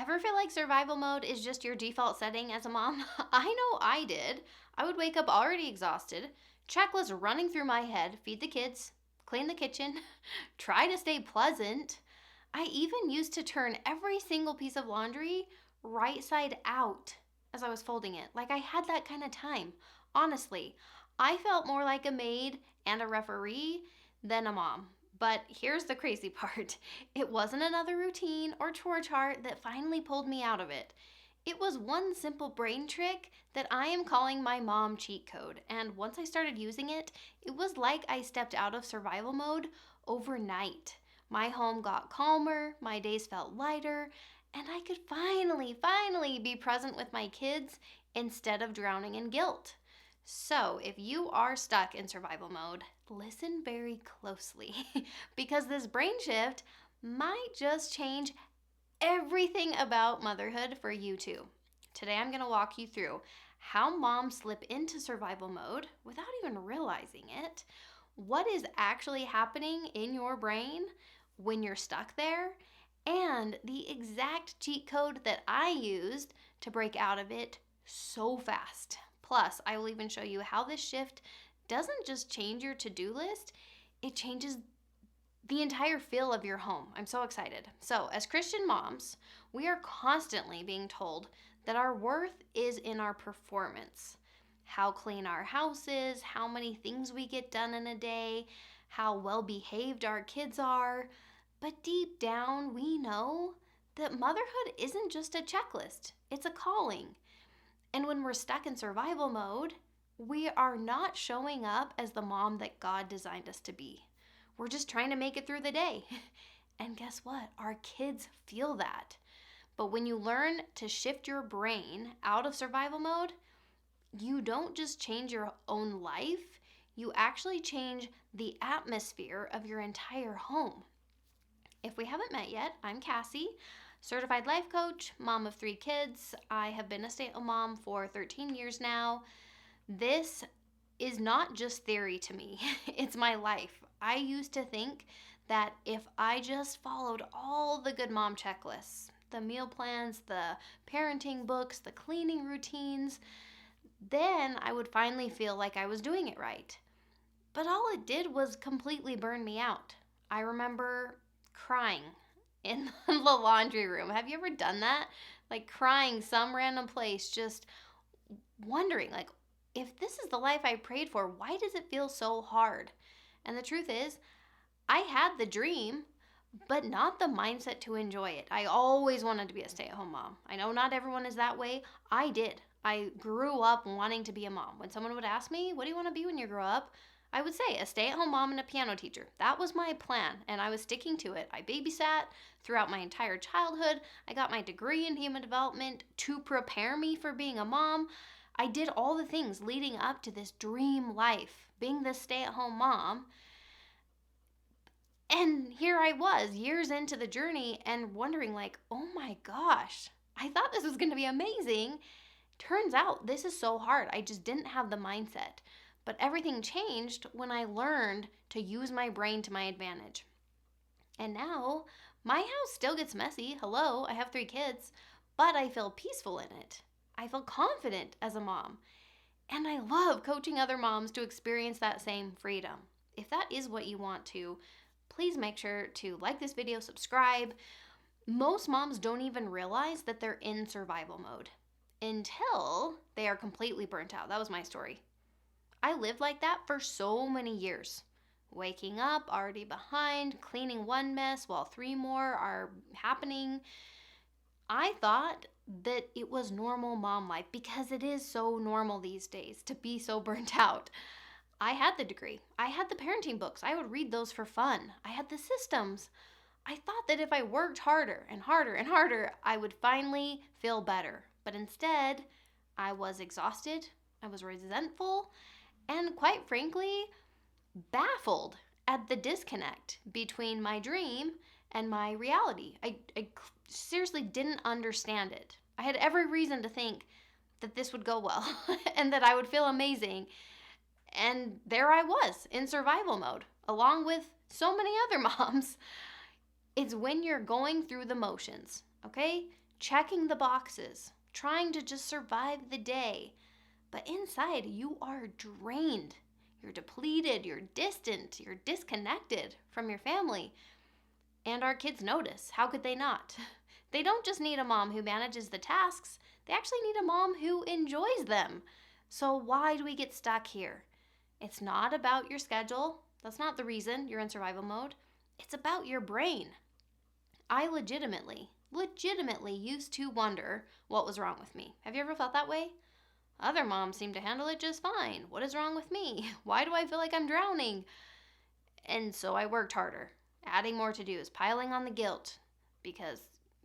Ever feel like survival mode is just your default setting as a mom? I know I did. I would wake up already exhausted, checklist running through my head, feed the kids, clean the kitchen, try to stay pleasant. I even used to turn every single piece of laundry right side out as I was folding it. Like I had that kind of time. Honestly, I felt more like a maid and a referee than a mom. But here's the crazy part. It wasn't another routine or chore chart that finally pulled me out of it. It was one simple brain trick that I am calling my mom cheat code. And once I started using it, it was like I stepped out of survival mode overnight. My home got calmer, my days felt lighter, and I could finally be present with my kids instead of drowning in guilt. So, if you are stuck in survival mode, listen very closely because this brain shift might just change everything about motherhood for you too. Today, I'm going to walk you through how moms slip into survival mode without even realizing it, what is actually happening in your brain when you're stuck there, and the exact cheat code that I used to break out of it so fast. Plus, I will even show you how this shift doesn't just change your to-do list, it changes the entire feel of your home. I'm so excited. So, as Christian moms, we are constantly being told that our worth is in our performance. How clean our house is, how many things we get done in a day, how well behaved our kids are. But deep down, we know that motherhood isn't just a checklist, it's a calling. And when we're stuck in survival mode, we are not showing up as the mom that God designed us to be. We're just trying to make it through the day. And guess what? Our kids feel that. But when you learn to shift your brain out of survival mode, you don't just change your own life, you actually change the atmosphere of your entire home. If we haven't met yet, I'm Cassie, certified life coach, mom of 3 kids. I have been a stay-at-home mom for 13 years now. This is not just theory to me, it's my life. I used to think that if I just followed all the good mom checklists, the meal plans, the parenting books, the cleaning routines, then I would finally feel like I was doing it right. But all it did was completely burn me out. I remember crying in the laundry room. Have you ever done that? Like crying some random place, just wondering, like, if this is the life I prayed for, why does it feel so hard? And the truth is, I had the dream, but not the mindset to enjoy it. I always wanted to be a stay-at-home mom. I know not everyone is that way. I did. I grew up wanting to be a mom. When someone would ask me, what do you want to be when you grow up? I would say a stay-at-home mom and a piano teacher. That was my plan, and I was sticking to it. I babysat throughout my entire childhood. I got my degree in human development to prepare me for being a mom. I did all the things leading up to this dream life, being the stay-at-home mom. And here I was, years into the journey and wondering like, oh my gosh, I thought this was going to be amazing. Turns out this is so hard. I just didn't have the mindset. But everything changed when I learned to use my brain to my advantage. And now my house still gets messy. Hello, I have 3 kids, but I feel peaceful in it. I feel confident as a mom. And I love coaching other moms to experience that same freedom. If that is what you want to, please make sure to like this video, subscribe. Most moms don't even realize that they're in survival mode until they are completely burnt out. That was my story. I lived like that for so many years. Waking up, already behind, cleaning one mess while 3 more are happening. I thought that it was normal mom life because it is so normal these days to be so burnt out. I had the degree. I had the parenting books. I would read those for fun. I had the systems. I thought that if I worked harder and harder and harder, I would finally feel better. But instead, I was exhausted, I was resentful, and quite frankly, baffled at the disconnect between my dream and my reality. I seriously didn't understand it. I had every reason to think that this would go well and that I would feel amazing. And there I was in survival mode, along with so many other moms. It's when you're going through the motions, okay? checking the boxes, trying to just survive the day. But inside, you are drained. You're depleted, you're distant, you're disconnected from your family. And our kids notice. How could they not? They don't just need a mom who manages the tasks, they actually need a mom who enjoys them. So why do we get stuck here? It's not about your schedule. That's not the reason you're in survival mode. It's about your brain. I legitimately used to wonder what was wrong with me. Have you ever felt that way? Other moms seem to handle it just fine. What is wrong with me? Why do I feel like I'm drowning? And so I worked harder, adding more to-dos, piling on the guilt, because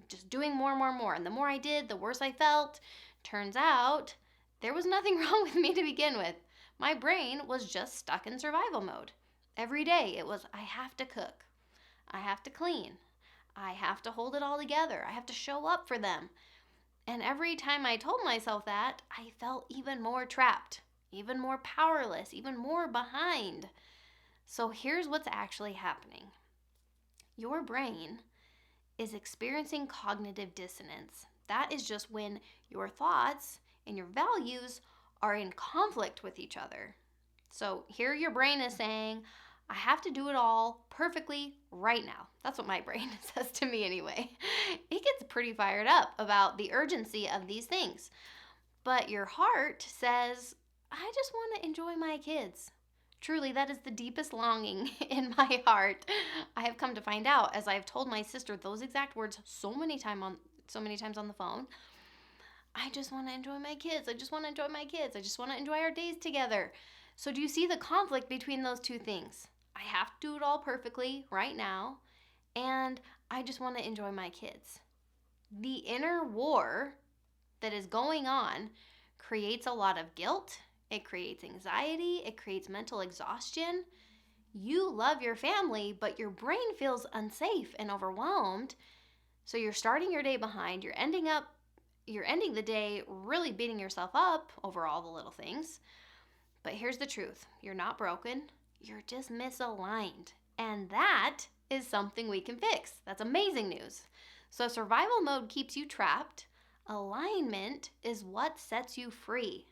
just doing more. And the more I did, the worse I felt. Turns out there was nothing wrong with me to begin with. My brain was just stuck in survival mode. Every day it was, I have to cook. I have to clean. I have to hold it all together. I have to show up for them. And every time I told myself that, I felt even more trapped, even more powerless, even more behind. So here's what's actually happening. Your brain is experiencing cognitive dissonance. That is just when your thoughts and your values are in conflict with each other. So here your brain is saying, I have to do it all perfectly right now. That's what my brain says to me anyway. It gets pretty fired up about the urgency of these things. But your heart says, I just want to enjoy my kids. Truly, that is the deepest longing in my heart. I have come to find out as I've told my sister those exact words so many times on the phone. I just want to enjoy my kids. I just want to enjoy my kids. I just want to enjoy our days together. So do you see the conflict between those two things? I have to do it all perfectly right now, and I just want to enjoy my kids. The inner war that is going on creates a lot of guilt. It creates anxiety. It creates mental exhaustion. You love your family, but your brain feels unsafe and overwhelmed. So you're starting your day behind. You're ending the day really beating yourself up over all the little things. But here's the truth. You're not broken. You're just misaligned. And that is something we can fix. That's amazing news. So survival mode keeps you trapped. Alignment is what sets you free.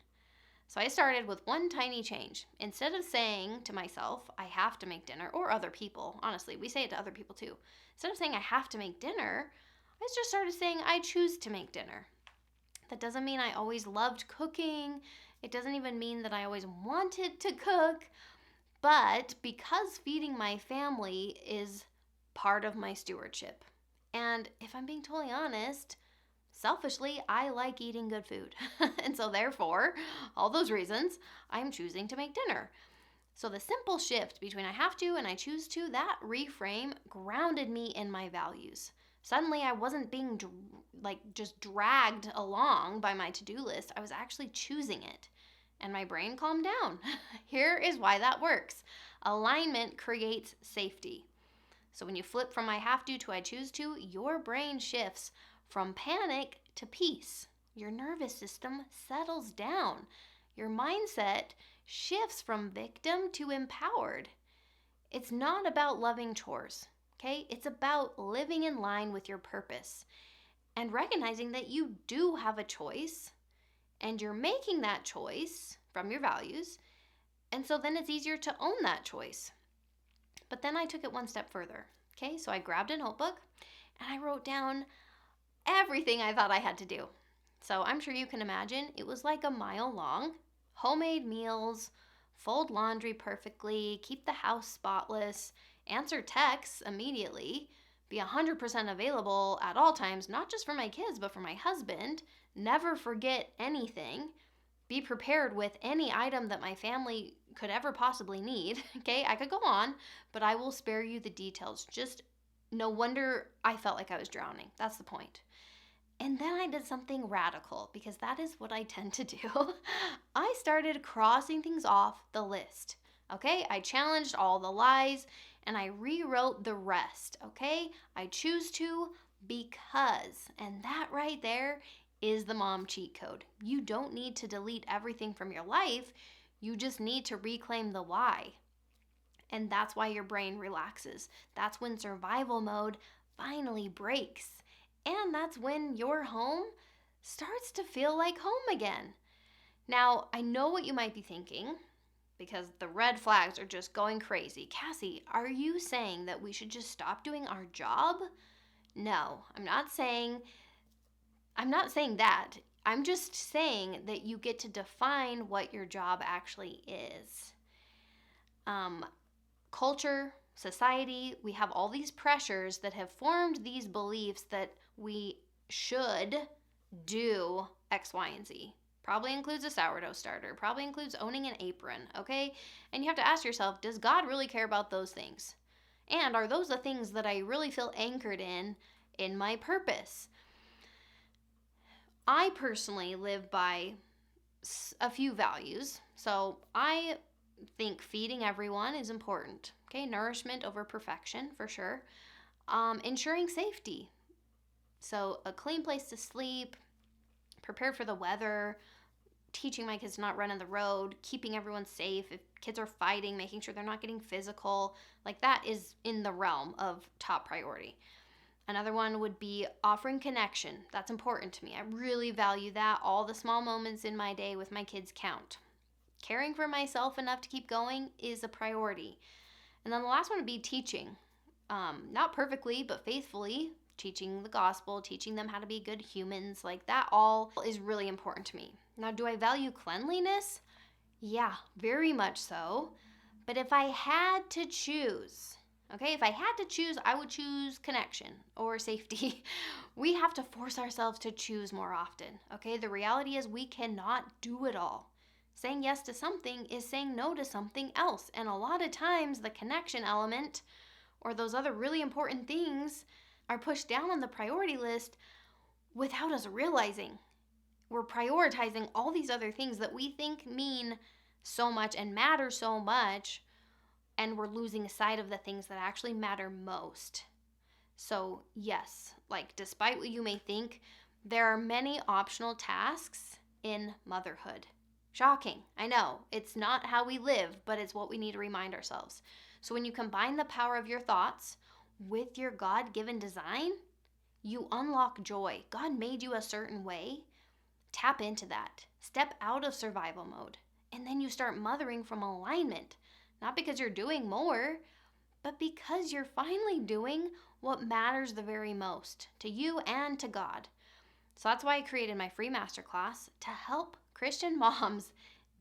So I started with one tiny change. Instead of saying to myself, I have to make dinner, or other people, honestly, we say it to other people too. Instead of saying I have to make dinner, I just started saying I choose to make dinner. That doesn't mean I always loved cooking. It doesn't even mean that I always wanted to cook. But because feeding my family is part of my stewardship. And if I'm being totally honest, selfishly, I like eating good food. And so therefore, all those reasons, I'm choosing to make dinner. So the simple shift between I have to and I choose to, that reframe grounded me in my values. Suddenly I wasn't being just dragged along by my to-do list. I was actually choosing it. And my brain calmed down. Here is why that works. Alignment creates safety. So when you flip from I have to I choose to, your brain shifts from panic to peace. Your nervous system settles down. Your mindset shifts from victim to empowered. It's not about loving chores, okay? It's about living in line with your purpose and recognizing that you do have a choice and you're making that choice from your values. And so then it's easier to own that choice. But then I took it one step further, okay? So I grabbed a notebook and I wrote down everything I thought I had to do. So I'm sure you can imagine it was like a mile long. Homemade meals, fold laundry perfectly, keep the house spotless, answer texts immediately, be 100% available at all times, not just for my kids, but for my husband, never forget anything, be prepared with any item that my family could ever possibly need. Okay, I could go on, but I will spare you the details. Just no wonder I felt like I was drowning. That's the point. And then I did something radical because that is what I tend to do. I started crossing things off the list. Okay, I challenged all the lies and I rewrote the rest. Okay, I choose to because, and that right there is the mom cheat code. You don't need to delete everything from your life. You just need to reclaim the why. And that's why your brain relaxes. That's when survival mode finally breaks. And that's when your home starts to feel like home again. Now, I know what you might be thinking because the red flags are just going crazy. Cassie, are you saying that we should just stop doing our job? No, I'm not saying that. I'm just saying that you get to define what your job actually is. Um, Culture, society, we have all these pressures that have formed these beliefs that we should do X, Y, and Z. Probably includes a sourdough starter, probably includes owning an apron, okay? And you have to ask yourself, does God really care about those things? And are those the things that I really feel anchored in my purpose? I personally live by a few values. So I think feeding everyone is important. Okay, nourishment over perfection for sure. Ensuring safety. So a clean place to sleep, prepared for the weather, teaching my kids to not run on the road, keeping everyone safe. If kids are fighting, making sure they're not getting physical, like that is in the realm of top priority. Another one would be offering connection. That's important to me. I really value that. All the small moments in my day with my kids count. Caring for myself enough to keep going is a priority. And then the last one would be teaching. Not perfectly, but faithfully. Teaching the gospel, teaching them how to be good humans. Like that all is really important to me. Now, do I value cleanliness? Yeah, very much so. But if I had to choose, okay, if I had to choose, I would choose connection or safety. We have to force ourselves to choose more often, okay? The reality is we cannot do it all. Saying yes to something is saying no to something else. And a lot of times the connection element or those other really important things are pushed down on the priority list without us realizing. We're prioritizing all these other things that we think mean so much and matter so much, and we're losing sight of the things that actually matter most. So, yes, like despite what you may think, there are many optional tasks in motherhood. Shocking, I know. It's not how we live, but it's what we need to remind ourselves. So, when you combine the power of your thoughts with your God given design, you unlock joy. God made you a certain way. Tap into that. Step out of survival mode. And then you start mothering from alignment. Not because you're doing more, but because you're finally doing what matters the very most to you and to God. So that's why I created my free masterclass to help Christian moms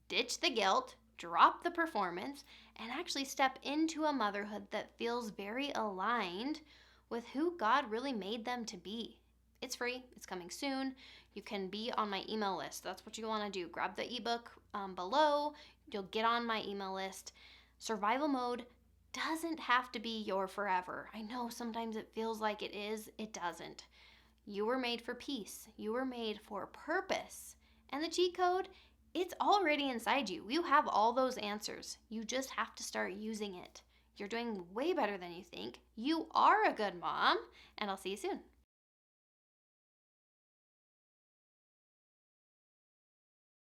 ditch the guilt, drop the performance, and actually step into a motherhood that feels very aligned with who God really made them to be. It's free. It's coming soon. You can be on my email list. That's what you want to do. Grab the ebook below. You'll get on my email list. Survival mode doesn't have to be your forever. I know sometimes it feels like it is. It doesn't. You were made for peace. You were made for purpose. And the cheat code, it's already inside you. You have all those answers. You just have to start using it. You're doing way better than you think. You are a good mom, and I'll see you soon.